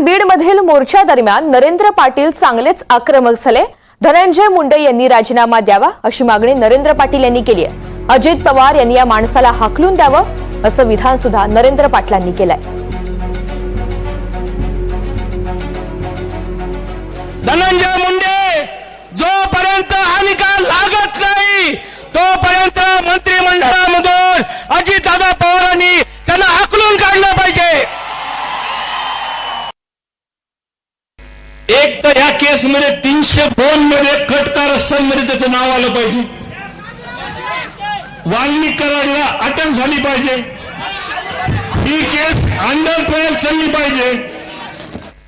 बीडमधील मोर्चा दरम्यान नरेंद्र पाटील चांगलेच आक्रमक झाले। धनंजय मुंडे यांनी राजीनामा द्यावा अशी मागणी नरेंद्र पाटील यांनी केली आहे। अजित पवार यांनी या माणसाला हाकलून द्यावं असं विधान सुद्धा नरेंद्र पाटलांनी केलंय। धनंजय मुंडे जोपर्यंत हा निकाल लागत नाही तोपर्यंत मंत्रिमंडळामधून अजितदादा पवारांनी त्यांना हाकलून काढलं पाहिजे। एक तर या केसमध्ये 302 मध्ये खटका रस्त्यांमध्ये त्याचं नाव आलं पाहिजे, वाल्मिक कराडला अटक झाली पाहिजे, ही केस अंडर ट्रायल चालली पाहिजे,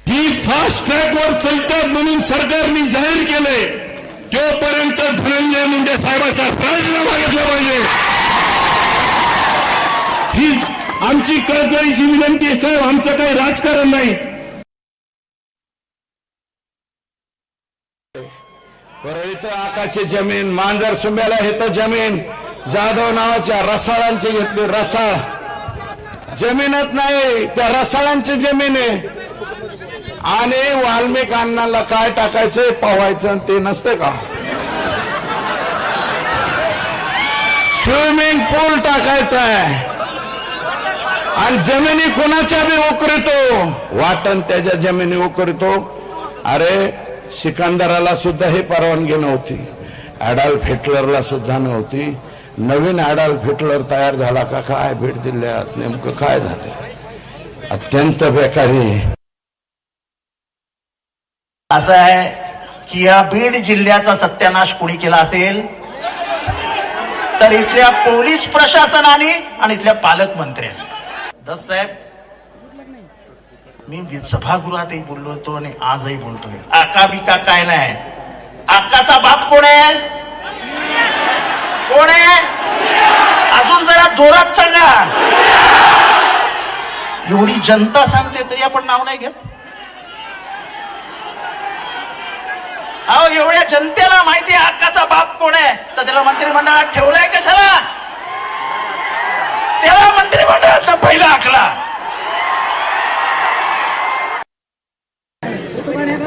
ही फास्ट ट्रॅकवर चलतात म्हणून सरकारने जाहीर केलंय तोपर्यंत धनंजय मुंडे साहेबांचा राजीनामा घेतला पाहिजे। ही आमची कळकळीची विनंती आहे साहेब, आमचं काही राजकारण नाही। परळीत आकाची जमीन, मांजर सुंब्याला हेत जमीन, जाधव नावाच्या रसाळांची घेतली, रसाळ जमीनच नाही त्या रसाळांची जमीन आहे। आणि वाल्मिक अण्णाला काय टाकायचंय पोहायचं ते नसते का, स्विमिंग पूल टाकायचं आहे आणि जमिनी कुणाच्या बी उकरतो, वाटण त्याच्या जमिनी उकरतो। अरे सिकंदराला सुद्धा ही परवानगी नव्हती, ॲडॉल्फ हिटलरला सुद्धा नव्हती। नवीन ॲडॉल्फ हिटलर तयार झाला का काय बीड जिल्ह्यात, नेमकं काय झालं? अत्यंत बेकारी असं आहे की या बीड जिल्ह्याचा सत्यानाश कोणी केला असेल तर इथल्या पोलीस प्रशासनाने आणि इथल्या पालकमंत्र्यांनी। दस साहेब, मी सभागृहातही बोललो होतो आणि आजही बोलतोय, आका बिका काय नाही, आकाचा बाप कोण आहे? कोण आहे? अजून जरा जोरात सांगा। एवढी जनता सांगते तरी आपण नाव नाही घेत। अहो, एवढ्या जनतेला माहिती आहे आकाचा बाप कोण आहे, तर त्याला मंत्रिमंडळात ठेवलंय कशाला? त्याला मंत्रिमंडळात पहिला आखला।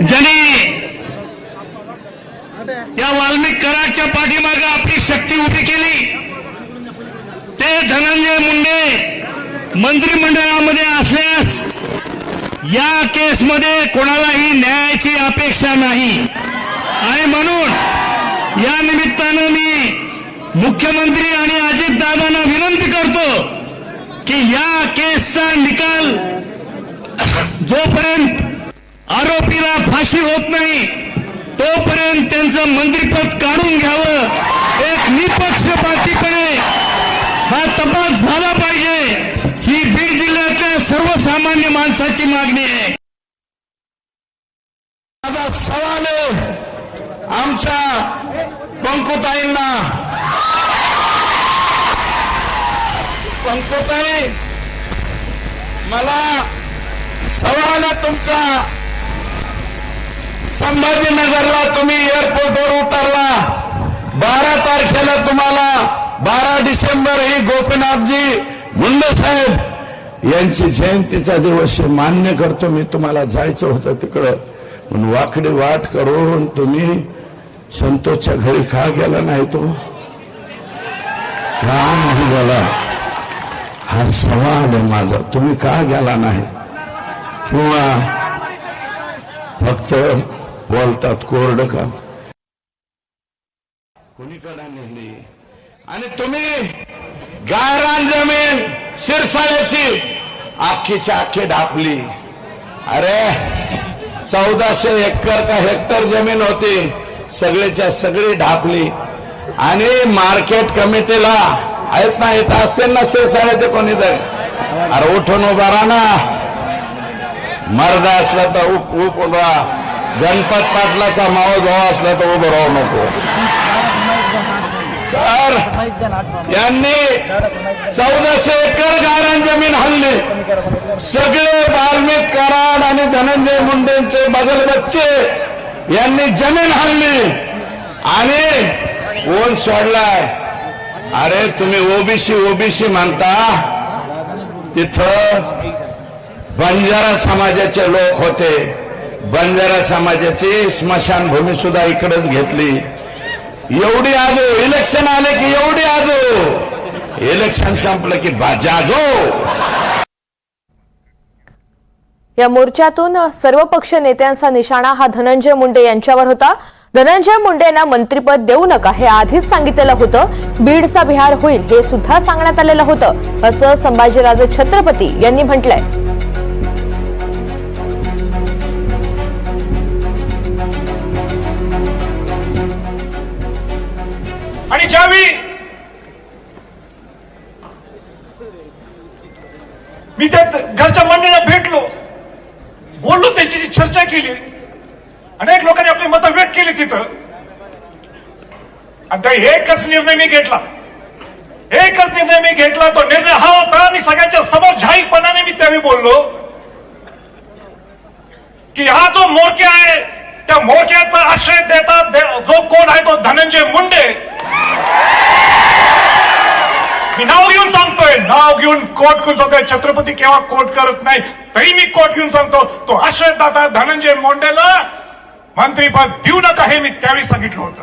ज्यांनी या वाल्मिक कराडच्या पाठीमागे आपली शक्ती उभी केली ते धनंजय मुंडे मंत्रिमंडळामध्ये असल्यास या केसमध्ये कोणालाही न्यायाची अपेक्षा नाही। आणि म्हणून या निमित्तानं मी मुख्यमंत्री आणि अजितदादांना विनंती करतो की या केसचा निकाल जोपर्यंत आरोपीला फाशी होत नाही तोपर्यंत त्यांचं मंत्रिपद काढून घ्यावं। एक निपक्षपातीपणे हा तपास झाला पाहिजे, ही बीड जिल्ह्यातल्या सर्वसामान्य माणसाची मागणी आहे। माझा सवाल आहे आमच्या पंकुताईंना, पंकुताई मला सवाल आहे तुमचा, संभाजीनगरला तुम्ही एअरपोर्टवर उतरला, 12 तारखेला तुम्हाला 12 डिसेंबर ही गोपीनाथजी मुंडे साहेब यांची जयंतीचा दिवस मान्य करतो मी, तुम्हाला जायचं होतं तिकडं पण वाकडी वाट करून तुम्ही संतोषच्या घरी का गेला नाही? तो का नाही गेला हा सवाल आहे माझा, तुम्ही का गेला नाही? किंवा फक्त बोलतात कोरड का? कुणीकडे नेली? आणि तुम्ही गायरान जमीन शिरसाळ्याची अख्खीच्या अख्खी ढापली। अरे 1400 एकर का हेक्टर जमीन होती, सगळीच्या सगळी ढापली। आणि मार्केट कमिटीला आहेत ना, येत असतील ना शिरसाळ्याचे कोणीतरी, अरे उठून उभा राहा ना, मर्द असला तर उभा, गणपत पाटलाचा मावस भाऊ असला तर उभं राहू नको। तर यांनी 1400 एकर गायरान जमीन हल्ली, सगळे वाल्मिक कराड आणि धनंजय मुंडेंचे बगल बच्चे यांनी जमीन हल्ली आणि ओन सोडलाय। अरे तुम्ही ओबीसी म्हणता, तिथं बंजारा समाजाचे लोक होते. बंजारा समाजाची स्मशानभूमी सुद्धा इकडेच घेतली. एवढी आजो इलेक्शन आले की एवढी आजो, इलेक्शन संपलं की बाजाजो. या मोर्चातून सर्व पक्ष नेत्यांचा निशाणा हा धनंजय मुंडे यांच्यावर होता. धनंजय मुंडेंना मंत्रिपद देऊ नका हे आधीच सांगितलेलं होतं. बीडचा बिहार होईल हे सुद्धा सांगण्यात आलेलं होतं, असं संभाजीराजे छत्रपती यांनी म्हटलंय. आणि ज्यावेळी मी त्या घरच्या मंडळीला भेटलो, बोललो, त्यांची चर्चा केली, अनेक लोकांनी आपली मतं व्यक्त केली तिथं. आणि एकच निर्णय मी घेतला, तो निर्णय हा होता. मी सगळ्यांच्या समोर जाहीरपणाने मी त्यावेळी बोललो की हा जो मोर्चा आहे त्या मोर्चाचा आश्रय देतात जो कोण आहे तो धनंजय मुंडे. मी नाव घेऊन सांगतोय, नाव घेऊन कोट घेऊन सांगतोय. छत्रपती केव्हा कोट करत नाही, तरी मी कोट घेऊन सांगतो, तो आश्रयदाता धनंजय मुंडेला मंत्रिपद देऊ नका हे मी त्यावेळी सांगितलं होतं.